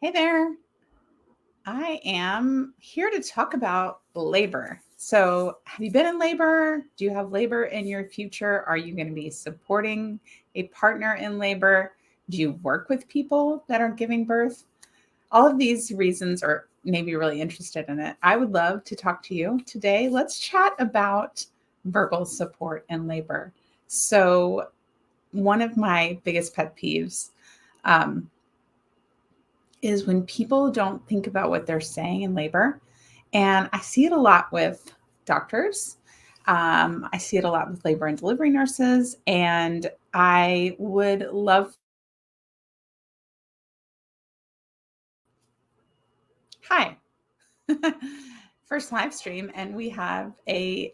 Hey there. I am here to talk about labor. So, have you been in labor? Do you have labor in your future? Are you going to be supporting a partner in labor? Do you work with people that are giving birth? All of these reasons are maybe really interested in it. I would love to talk to you today. Let's chat about verbal support in labor. So, one of my biggest pet peeves um, is when people don't think about what they're saying in labor. And I see it a lot with doctors. I see it a lot with labor and delivery nurses. And I would love, hi, first live stream. And we have a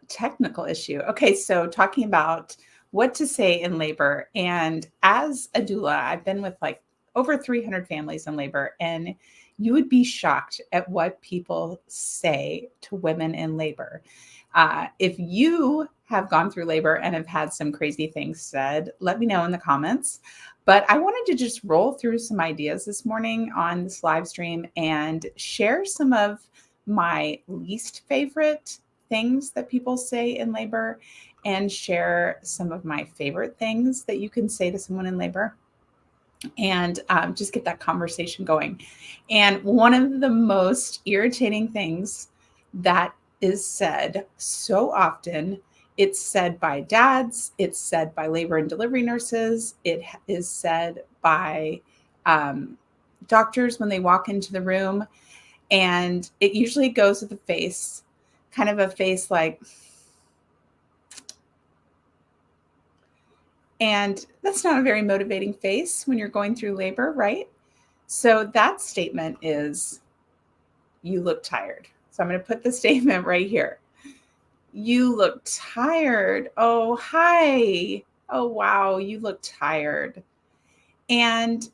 technical issue. Okay, so talking about what to say in labor. And as a doula, I've been with like over 300 families in labor, and you would be shocked at what people say to women in labor. If you have gone through labor and have had some crazy things said, let me know in the comments. But I wanted to just roll through some ideas this morning on this live stream and share some of my least favorite things that people say in labor and share some of my favorite things that you can say to someone in labor and just get that conversation going. And one of the most irritating things that is said so often, it's said by dads, it's said by labor and delivery nurses, is said by doctors when they walk into the room. And it usually goes with a face, kind of a face like, and that's not a very motivating face when you're going through labor, right? So that statement is, you look tired. So I'm going to put the statement right here. You look tired. Oh, hi. Oh, wow. You look tired. And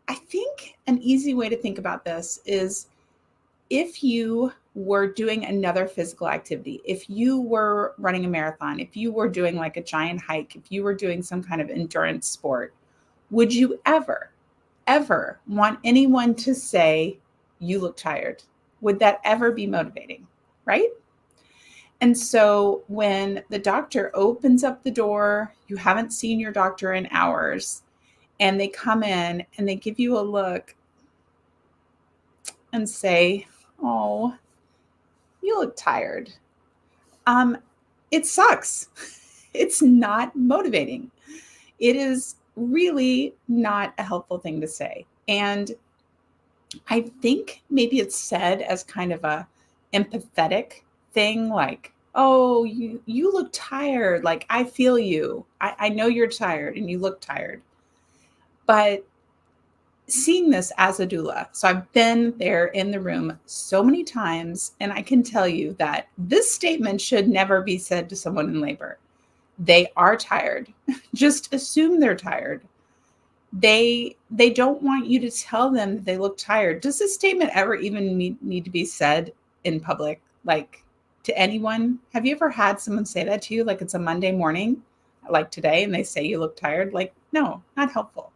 I think an easy way to think about this is if you were doing another physical activity, if you were running a marathon, if you were doing like a giant hike, if you were doing some kind of endurance sport, would you ever want anyone to say, you look tired? Would that ever be motivating? Right? And so when the doctor opens up the door, you haven't seen your doctor in hours, and they come in and they give you a look and say, oh, you look tired. Um, it sucks. It's not motivating. It is really not a helpful thing to say. And I think maybe it's said as kind of a empathetic thing, like, oh, you look tired. Like, I feel you. I know you're tired and you look tired. But seeing this as a doula, so I've been there in the room so many times, and I can tell you that this statement should never be said to someone in labor. They are tired. Just assume they're tired. They don't want you to tell them that they look tired. Does this statement ever even need to be said in public, like to anyone? Have you ever had someone say that to you, like it's a Monday morning, like today, and they say you look tired? Like, no, not helpful.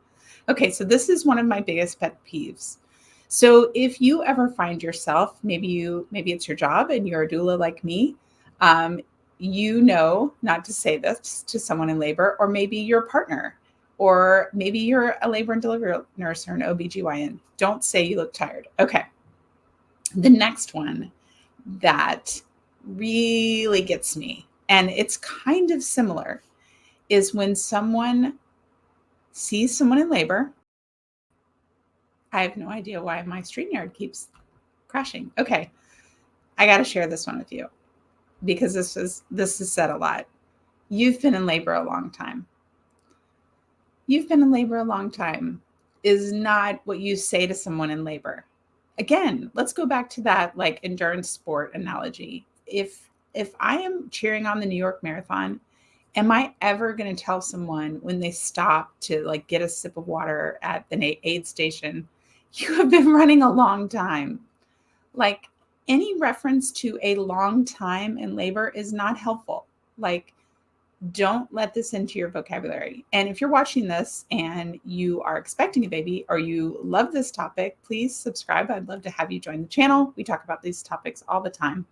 Okay, so this is one of my biggest pet peeves. So if you ever find yourself, maybe it's your job and you're a doula like me, um, you know not to say this to someone in labor, or maybe your partner, or maybe you're a labor and delivery nurse or an OBGYN. Don't say you look tired. Okay. The next one that really gets me, and it's kind of similar, is when someone sees someone in labor. I have no idea why my StreamYard keeps crashing. Okay. I got to share this one with you because this is said a lot. You've been in labor a long time. You've been in labor a long time is not what you say to someone in labor. Again, let's go back to that like endurance sport analogy. If I am cheering on the New York Marathon, am I ever going to tell someone when they stop to like get a sip of water at the aid station, you have been running a long time? Like, any reference to a long time in labor is not helpful. Like, Don't let this into your vocabulary. And if you're watching this and you are expecting a baby or you love this topic, please subscribe. I'd love to have you join the channel. We talk about these topics all the time.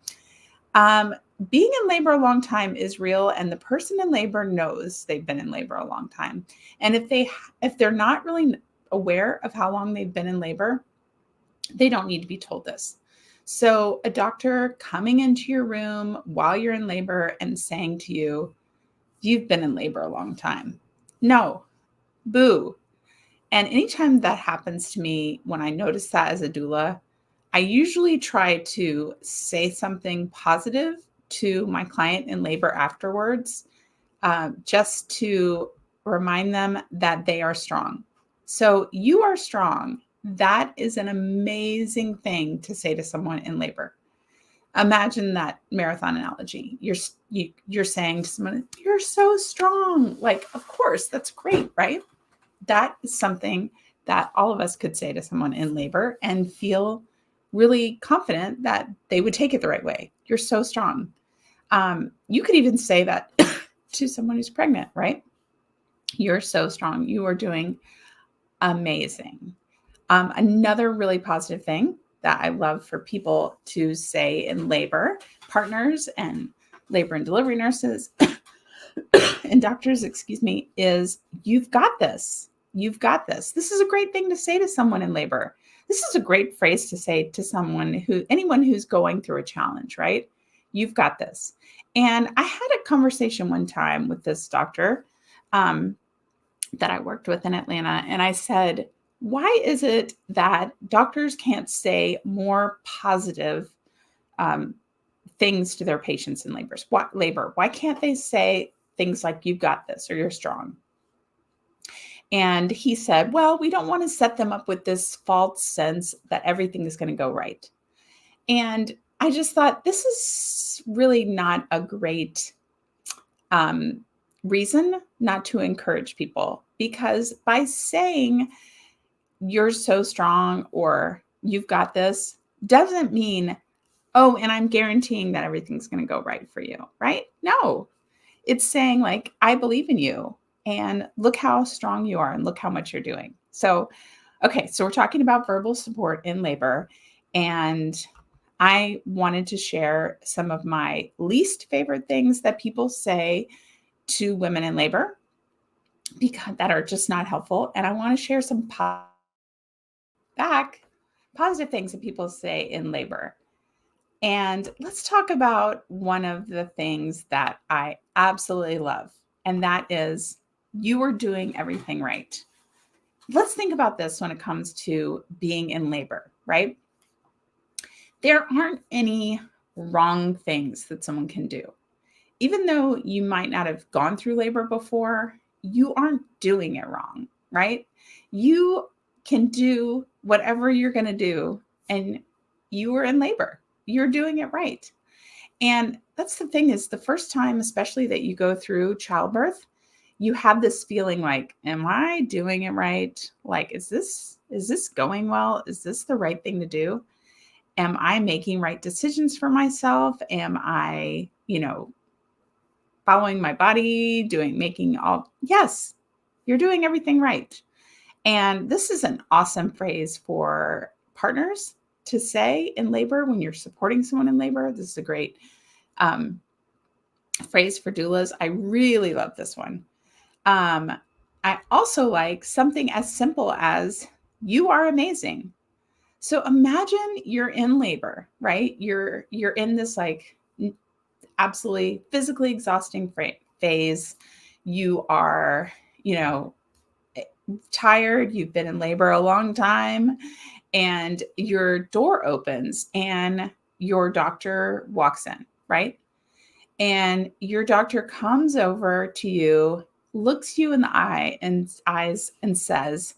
Being in labor a long time is real, and the person in labor knows they've been in labor a long time. And if they're not really aware of how long they've been in labor, they don't need to be told this. So a doctor coming into your room while you're in labor and saying to you, "You've been in labor a long time." No, boo. And anytime that happens to me, when I notice that as a doula, I usually try to say something positive to my client in labor afterwards, just to remind them that they are strong. So you are strong. That is an amazing thing to say to someone in labor. Imagine that marathon analogy. You're saying to someone, "You're so strong." Like, of course, that's great, right? That is something that all of us could say to someone in labor and feel really confident that they would take it the right way. You're so strong. You could even say that to someone who's pregnant, right? You're so strong. You are doing amazing. Another really positive thing that I love for people to say in labor, partners and labor and delivery nurses and doctors, excuse me, is "You've got this. You've got this." This is a great thing to say to someone in labor. This is a great phrase to say to anyone who's going through a challenge, right? "You've got this." And I had a conversation one time with this doctor that I worked with in Atlanta. And I said, "Why is it that doctors can't say more positive things to their patients in labor? Why can't they say things like 'You've got this' or 'You're strong'?" And he said, "Well, we don't want to set them up with this false sense that everything is going to go right." And I just thought, this is really not a great reason not to encourage people, because by saying "You're so strong" or "You've got this" doesn't mean, "Oh, and I'm guaranteeing that everything's going to go right for you," right? No, it's saying like, "I believe in you and look how strong you are and look how much you're doing." So, okay, so we're talking about verbal support in labor, and I wanted to share some of my least favorite things that people say to women in labor, because that are just not helpful. And I want to share some positive things that people say in labor. And let's talk about one of the things that I absolutely love, and that is, "You are doing everything right." Let's think about this when it comes to being in labor, right? There aren't any wrong things that someone can do. Even though you might not have gone through labor before, you aren't doing it wrong, right? You can do whatever you're going to do, and you were in labor. You're doing it right. And that's the thing, is the first time, especially that you go through childbirth, you have this feeling like, "Am I doing it right? Like, is this going well? Is this the right thing to do? Am I making right decisions for myself? Am I, following my body, yes, you're doing everything right." And this is an awesome phrase for partners to say in labor when you're supporting someone in labor. This is a great um, phrase for doulas. I really love this one. I also like something as simple as "You are amazing." So imagine you're in labor, right? You're in this like absolutely physically exhausting phase. You are, tired. You've been in labor a long time, and your door opens and your doctor walks in, right? And your doctor comes over to you, looks you in the eyes and says,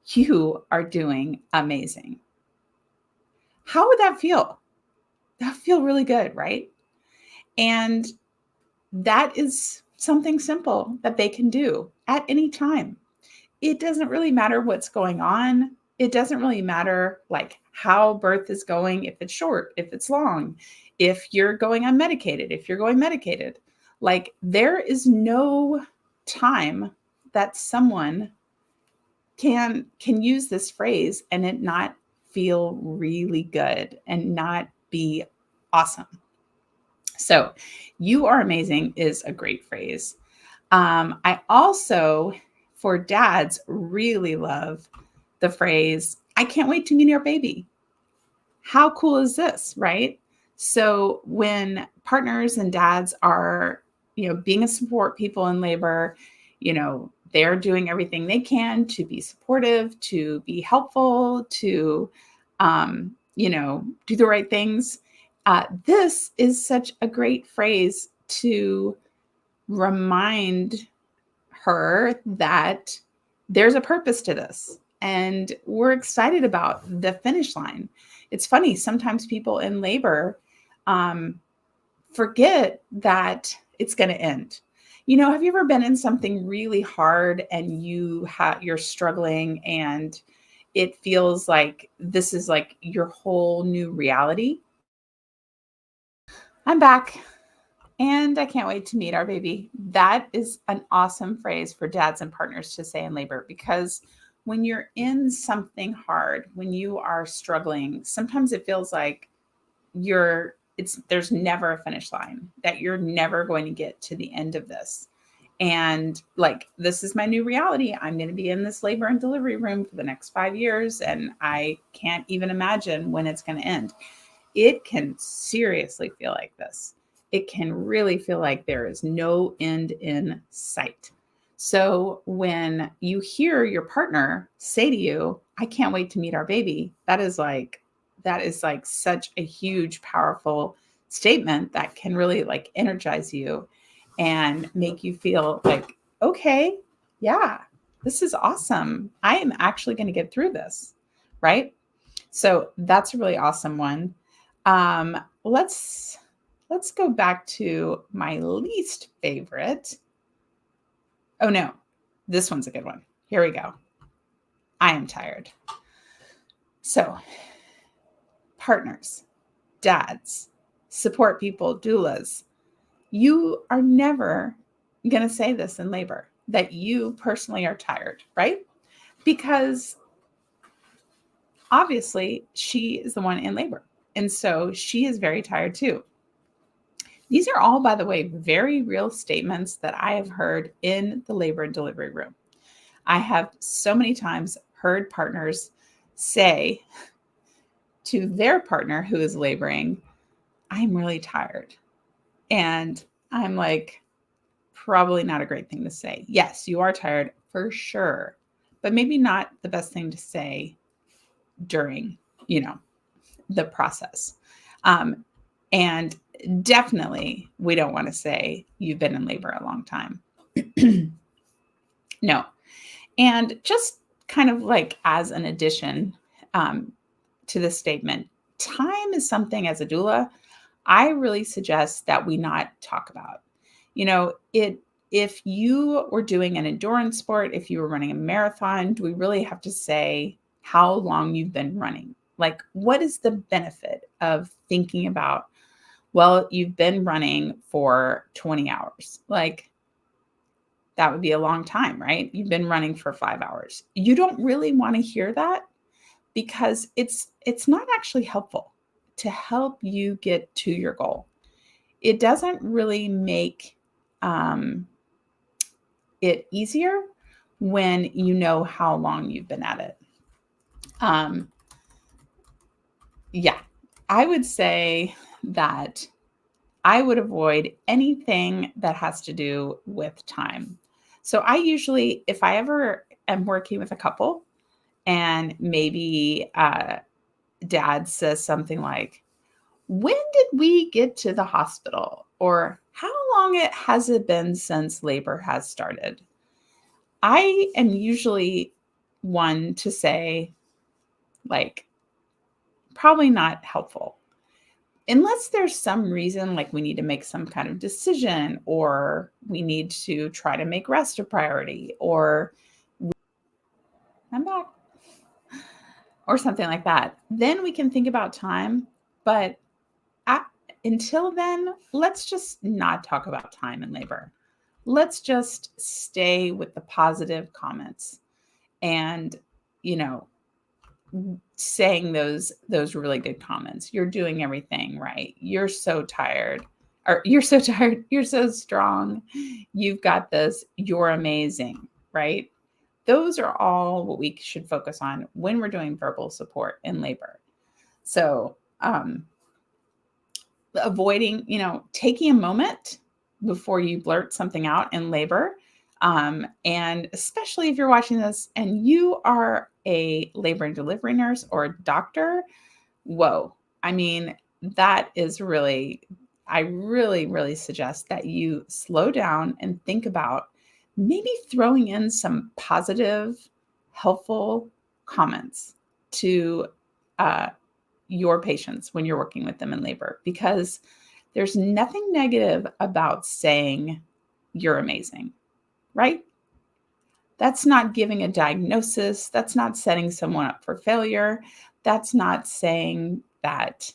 "You are doing amazing." How would that feel? That would feel really good, right? And that is something simple that they can do at any time. It doesn't really matter what's going on. It doesn't really matter like how birth is going, if it's short, if it's long, if you're going unmedicated, if you're going medicated. Like there is no time that someone can use this phrase and it not feel really good and not be awesome. So, you are amazing is a great phrase. I also, for dads, really love the phrase, I can't wait to meet our baby. How cool is this, right? So when partners and dads are, being a support people in labor, they're doing everything they can to be supportive, to be helpful, to, do the right things. This is such a great phrase to remind her that there's a purpose to this and we're excited about the finish line. It's funny, sometimes people in labor um, forget that it's going to end. Have you ever been in something really hard and you're struggling and it feels like this is like your whole new reality? I'm back. And I can't wait to meet our baby. That is an awesome phrase for dads and partners to say in labor, because when you're in something hard, when you are struggling, sometimes it feels like there's never a finish line, that you're never going to get to the end of this. And like, this is my new reality. I'm going to be in this labor and delivery room for the next 5 years, and I can't even imagine when it's going to end. It can seriously feel like this. It can really feel like there is no end in sight. So when you hear your partner say to you, I can't wait to meet our baby, that is like such a huge, powerful statement that can really like energize you and make you feel like, okay, yeah, this is awesome. I am actually going to get through this. Right. So that's a really awesome one. Um, let's let's go back to my least favorite. Oh no, this one's a good one. Here we go. I am tired. So, partners, dads, support people, doulas, you are never going to say this in labor that you personally are tired, right? Because obviously she is the one in labor. And so she is very tired too. These are all, by the way, very real statements that I have heard in the labor and delivery room. I have so many times heard partners say to their partner who is laboring, I'm really tired. And I'm like, probably not a great thing to say. Yes, you are tired for sure, but maybe not the best thing to say during, the process. Um, and definitely, we don't want to say you've been in labor a long time. No. And just kind of like as an addition to this statement, time is something as a doula I really suggest that we not talk about. If you were doing an endurance sport, if you were running a marathon, do we really have to say how long you've been running? Like, what is the benefit of thinking about, well, you've been running for 20 hours? Like, that would be a long time, right? You've been running for 5 hours. You don't really want to hear that because it's not actually helpful to help you get to your goal. It doesn't really make it easier when you know how long you've been at it. Um, yeah, I would say that I would avoid anything that has to do with time. So I usually, if I ever am working with a couple and maybe dad says something like, when did we get to the hospital? Or how long has it been since labor has started? I am usually one to say, like, probably not helpful. Unless there's some reason, like we need to make some kind of decision, or we need to try to make rest a priority, or I'm back, or something like that. Then we can think about time. But until then, let's just not talk about time and labor. Let's just stay with the positive comments and, you know, saying those really good comments. You're doing everything right. You're so tired. Or you're so tired. You're so strong. You've got this. You're amazing, right? Those are all what we should focus on when we're doing verbal support in labor. So, avoiding, taking a moment before you blurt something out in labor. And especially if you're watching this and you are a labor and delivery nurse or a doctor, whoa. I mean, that is really, I really, really suggest that you slow down and think about maybe throwing in some positive, helpful comments to your patients when you're working with them in labor, because there's nothing negative about saying you're amazing, right? That's not giving a diagnosis. That's not setting someone up for failure. That's not saying that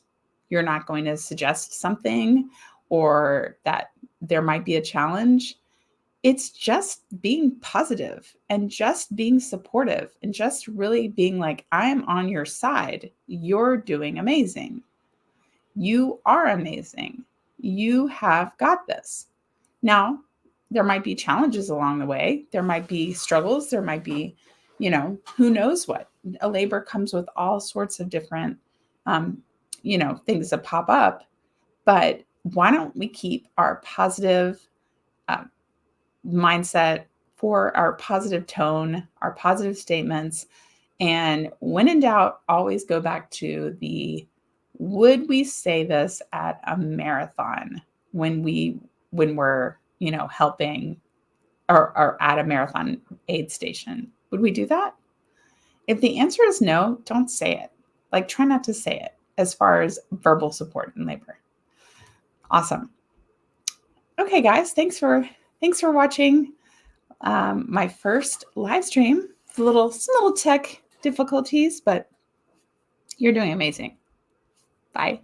you're not going to suggest something or that there might be a challenge. It's just being positive and just being supportive and just really being like, I am on your side. You're doing amazing. You are amazing. You have got this. Now, there might be challenges along the way. There might be struggles. There might be, who knows what. A labor comes with all sorts of different, things that pop up. But why don't we keep our positive mindset, for our positive tone, our positive statements. And when in doubt, always go back to would we say this at a marathon when we're, helping or at a marathon aid station? Would we do that? If the answer is no, don't say it. Like, try not to say it as far as verbal support in labor. Awesome. Okay, guys, thanks for watching my first live stream. Some little tech difficulties, but you're doing amazing. Bye.